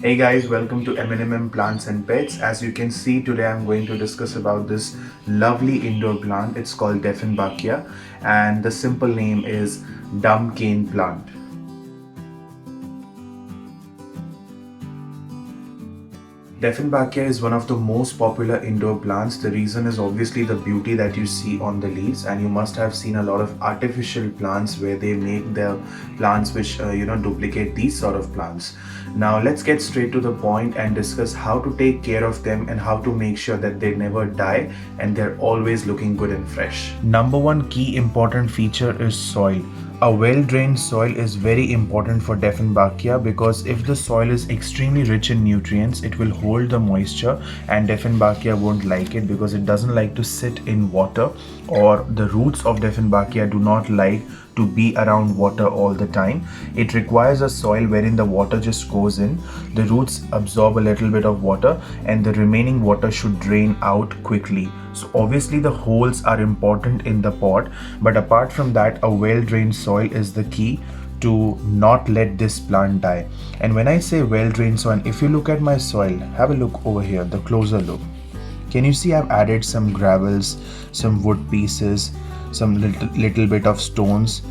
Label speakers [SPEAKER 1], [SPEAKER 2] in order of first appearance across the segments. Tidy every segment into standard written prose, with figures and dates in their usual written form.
[SPEAKER 1] Hey guys, welcome to M&M Plants and Pets. As you can see, today I'm going to discuss about this lovely indoor plant. It's called Dieffenbachia and the simple name is dumb cane plant. Dieffenbachia is one of the most popular indoor plants. The reason is obviously the beauty that you see on the leaves, and you must have seen a lot of artificial plants where they make the plants which duplicate these sort of plants. Now let's get straight to the point and discuss how to take care of them and how to make sure that they never die and they're always looking good and fresh. Number one key important feature is soil. A well-drained soil is very important for Dieffenbachia because if the soil is extremely rich in nutrients, it will hold the moisture, and Dieffenbachia won't like it because it doesn't like to sit in water, or the roots of Dieffenbachia do not like to be around water all the time. It requires a soil wherein the water just goes in, the roots absorb a little bit of water, and the remaining water should drain out quickly. So obviously the holes are important in the pot, but apart from that, a well-drained soil is the key to not let this plant die. And when I say well-drained soil, if you look at my soil, have a look over here, the closer look. Can you see I've added some gravels, some wood pieces, some little bit of stones.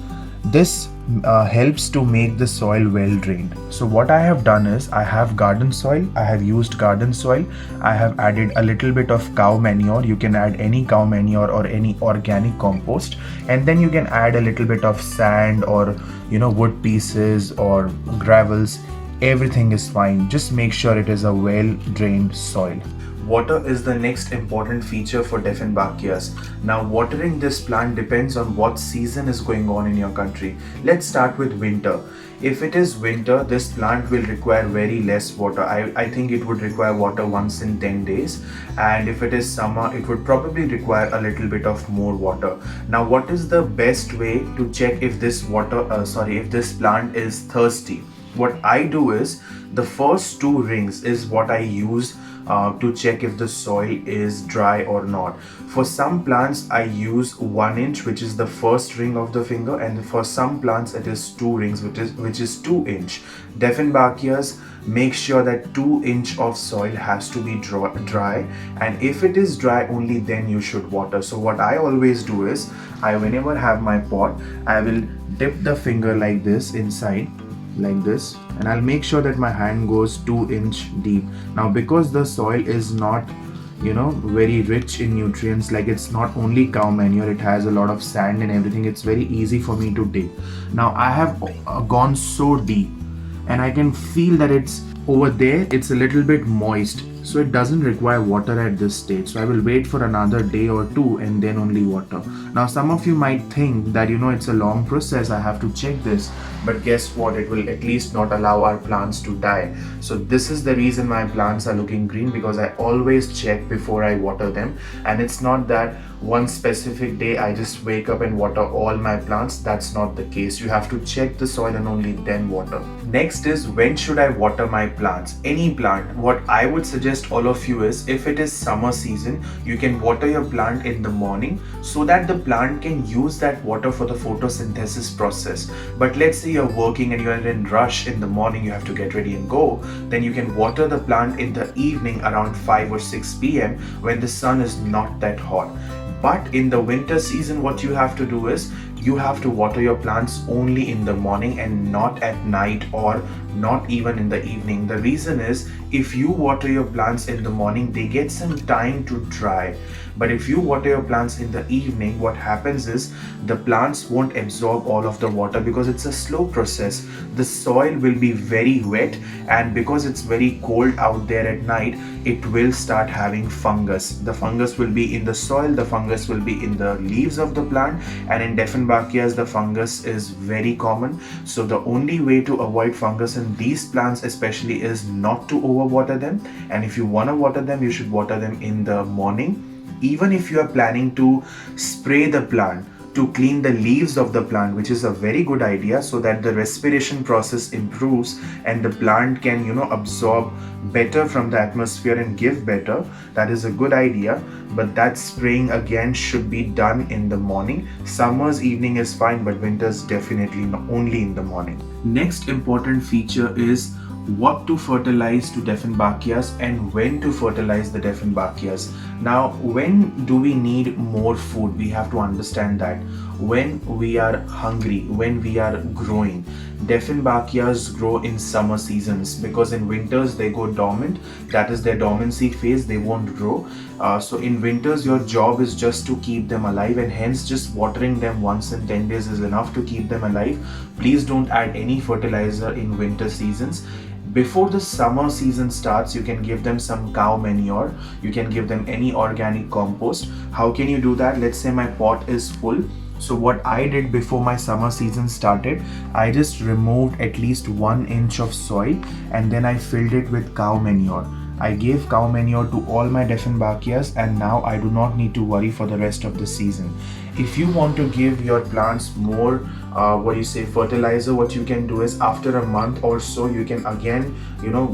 [SPEAKER 1] This helps to make the soil well drained. So what I have done is I have garden soil, I have used garden soil, I have added a little bit of cow manure. You can add any cow manure or any organic compost, and then you can add a little bit of sand or wood pieces or gravels. Everything is fine, just make sure it is a well drained soil. Water is the next important feature for Dieffenbachias. Now, watering this plant depends on what season is going on in your country. Let's start with winter. If it is winter, this plant will require very less water. I think it would require water once in 10 days. And if it is summer, it would probably require a little bit of more water. Now, what is the best way to check if this if this plant is thirsty? What I do is the first two rings is what I use to check if the soil is dry or not. For some plants I use 1 inch, which is the first ring of the finger, and for some plants it is 2 rings, which is 2 inch. Dieffenbachias, make sure that 2 inch of soil has to be dry, and if it is dry, only then you should water. So what I always do is whenever I have my pot, I will dip the finger like this inside, like this, and I'll make sure that my hand goes 2 inch deep. Now because the soil is not very rich in nutrients, like it's not only cow manure, it has a lot of sand and everything, it's very easy for me to dig. Now I have gone so deep and I can feel that it's over there, it's a little bit moist, so it doesn't require water at this stage. So I will wait for another day or two and then only water. Now some of you might think that it's a long process, I have to check this, but guess what, it will at least not allow our plants to die. So this is the reason my plants are looking green, because I always check before I water them. And it's not that one specific day I just wake up and water all my plants. That's not the case. You have to check the soil and only then water. Next is, when should I water my plants? Any plant. What I would suggest all of you is, if it is summer season, you can water your plant in the morning so that the plant can use that water for the photosynthesis process. But let's say you're working and you're in rush in the morning, you have to get ready and go, then you can water the plant in the evening around 5 or 6 p.m. when the sun is not that hot. But in the winter season, what you have to do is you have to water your plants only in the morning and not at night or not even in the evening. The reason is, if you water your plants in the morning, they get some time to dry. But if you water your plants in the evening, what happens is the plants won't absorb all of the water because it's a slow process. The soil will be very wet, and because it's very cold out there at night, it will start having fungus. The fungus will be in the soil, the fungus will be in the leaves of the plant, and in Dieffenbachias the fungus is very common. So the only way to avoid fungus in these plants especially is not to overwater them. And if you want to water them, you should water them in the morning. Even if you are planning to spray the plant to clean the leaves of the plant, which is a very good idea, so that the respiration process improves and the plant can absorb better from the atmosphere and give better. That is a good idea, but that spraying again should be done in the morning. Summer's evening is fine, but winter's definitely only in the morning. Next important feature is what to fertilize to Dieffenbachias and when to fertilize the Dieffenbachias. Now, when do we need more food? We have to understand that when we are hungry, when we are growing. Dieffenbachias grow in summer seasons because in winters they go dormant. That is their dormancy phase. They won't grow. So in winters, your job is just to keep them alive, and hence just watering them once in 10 days is enough to keep them alive. Please don't add any fertilizer in winter seasons. Before the summer season starts, you can give them some cow manure. You can give them any organic compost. How can you do that? Let's say my pot is full. So what I did before my summer season started, I just removed at least 1 inch of soil and then I filled it with cow manure. I gave cow manure to all my Dieffenbachias, and now I do not need to worry for the rest of the season. If you want to give your plants more fertilizer, what you can do is after a month or so, you can again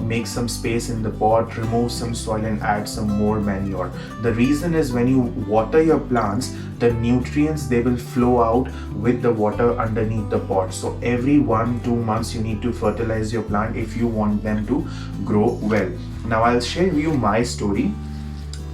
[SPEAKER 1] make some space in the pot, remove some soil and add some more manure. The reason is when you water your plants, the nutrients, they will flow out with the water underneath the pot. So every 1-2 months you need to fertilize your plant if you want them to grow well. Now I'll share with you my story.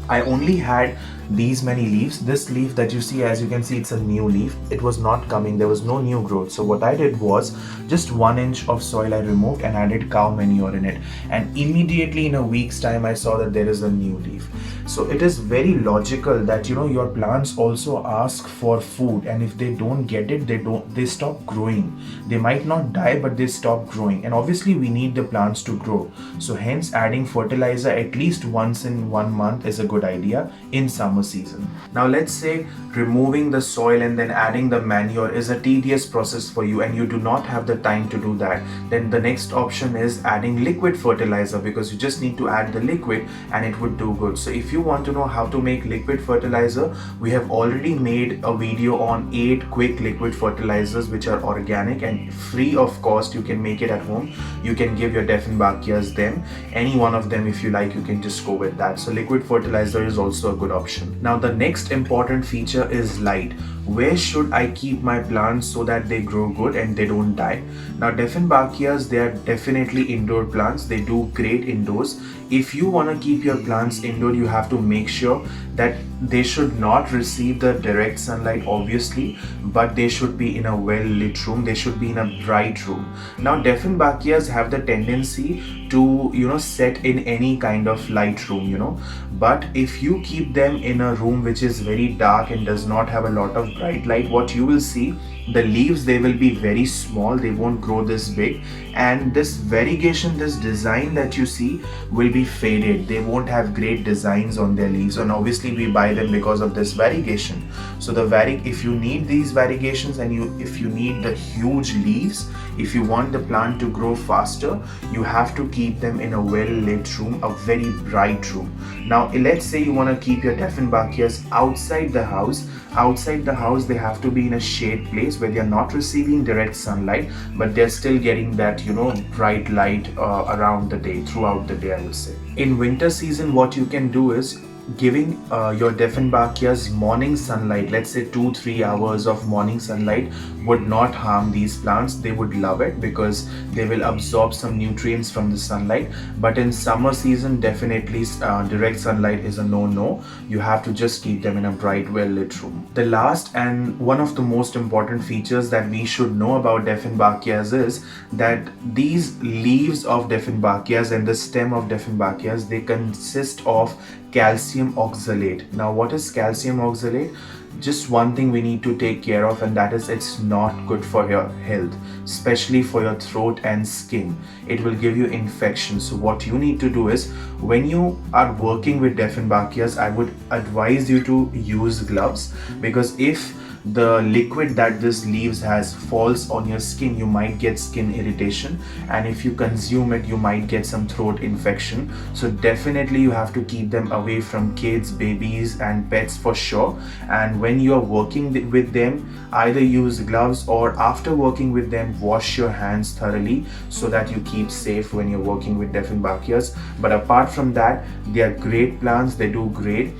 [SPEAKER 1] I only had these many leaves. This leaf that you see, as you can see, it's a new leaf. It was not coming, there was no new growth. So what I did was just 1 inch of soil I removed and added cow manure in it, and immediately in a week's time I saw that there is a new leaf. So it is very logical that your plants also ask for food, and if they don't get it, they stop growing. They might not die, but they stop growing, and obviously we need the plants to grow. So hence adding fertilizer at least once in 1 month is a good idea in summer season. Now let's say removing the soil and then adding the manure is a tedious process for you and you do not have the time to do that. Then the next option is adding liquid fertilizer, because you just need to add the liquid and it would do good. So if you want to know how to make liquid fertilizer, we have already made a video on 8 quick liquid fertilizers which are organic and free of cost. You can make it at home. You can give your Dieffenbachias them. Any one of them if you like, you can just go with that. So liquid fertilizer is also a good option. Now the next important feature is light. Where should I keep my plants so that they grow good and they don't die? Now Dieffenbachias, they are definitely indoor plants. They do great indoors. If you want to keep your plants indoor, you have to make sure that they should not receive the direct sunlight obviously, but they should be in a well lit room. They should be in a bright room. Now Dieffenbachias have the tendency to set in any kind of light room, but if you keep them in a room which is very dark and does not have a lot of bright light, what you will see, the leaves, they will be very small. They won't grow this big, and this variegation, this design that you see will be faded. They won't have great designs on their leaves, and obviously we buy them because of this variegation. So if you need these variegations and if you need the huge leaves, if you want the plant to grow faster, you have to keep them in a well lit room, a very bright room. Now let's say you want to keep your Dieffenbachias outside the house. Outside the house, they have to be in a shade place where they are not receiving direct sunlight, but they're still getting that bright light around the day, throughout the day, I would say. In winter season, what you can do is giving your Dieffenbachias morning sunlight. Let's say 2-3 hours of morning sunlight would not harm these plants. They would love it because they will absorb some nutrients from the sunlight. But in summer season, definitely direct sunlight is a no-no. You have to just keep them in a bright, well lit room. The last and one of the most important features that we should know about Dieffenbachias is that these leaves of Dieffenbachias and the stem of Dieffenbachias, they consist of calcium oxalate. Now what is calcium oxalate? Just one thing we need to take care of, and that is it's not good for your health, especially for your throat and skin. It will give you infection. So what you need to do is, when you are working with Dieffenbachias, I would advise you to use gloves, because if the liquid that this leaves has falls on your skin, you might get skin irritation, and if you consume it, you might get some throat infection. So definitely you have to keep them away from kids, babies and pets for sure. And when you are working with them, either use gloves, or after working with them, wash your hands thoroughly so that you keep safe when you're working with Dieffenbachias. But apart from that, they are great plants. They do great.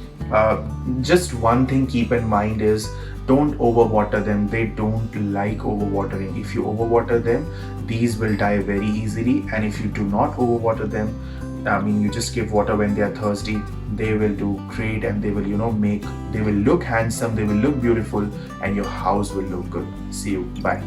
[SPEAKER 1] Just one thing keep in mind is Don't overwater them. They don't like overwatering. If you overwater them, these will die very easily. And if you do not overwater them, I mean, you just give water when they are thirsty, they will do great, and they will, they will look handsome, they will look beautiful, and your house will look good. See you. Bye.